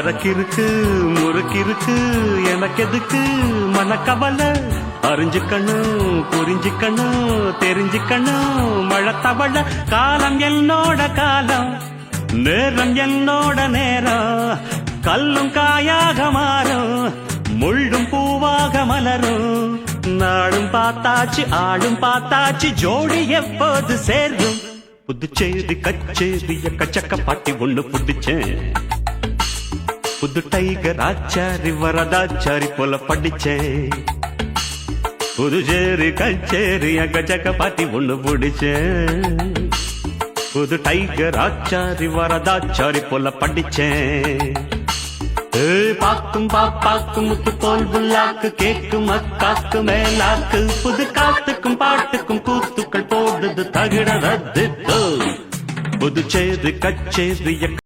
அரக்கிருக்கு முறுக்கிருக்கு எனக்கு எதுக்கு மனக்கவலை அறிஞ்சுக்கணும் புரிஞ்சுக்கணும் தெரிஞ்சுக்கணும் மழை தவள காலம் என்னோட காலம் நேரம் என்னோட நேரம் கல்லும் காயாக மாறும் முள்ளும் பூவாக மலரும் நாடும் பார்த்தாச்சு ஆடும் பார்த்தாச்சு ஜோடி எப்போது சேரும் புதுச்சேரி கச்சேரிய கச்சக்க பாட்டி ஒண்ணு புடிச்சேன் புது டைகர் ஆச்சாரி வரதாச்சாரி போல படிச்சேன் புதுச்சேரி கச்சேரிய கச்சக்க பாட்டி ஒண்ணு புடிச்சேன் புது டைகர் ஆச்சாரி வரதாச்சாரி போல படிச்சேன் பாக்கும் பாப்பாக்கு முத்து போல் புல்லாக்கு கேக்கும் அக்காக்கு மேலாக்கு புது காத்துக்கும் பாட்டுக்கும் கூத்துக்கள் போடுது தகிட ரத்து புதுச்சேரி கச்சேரிய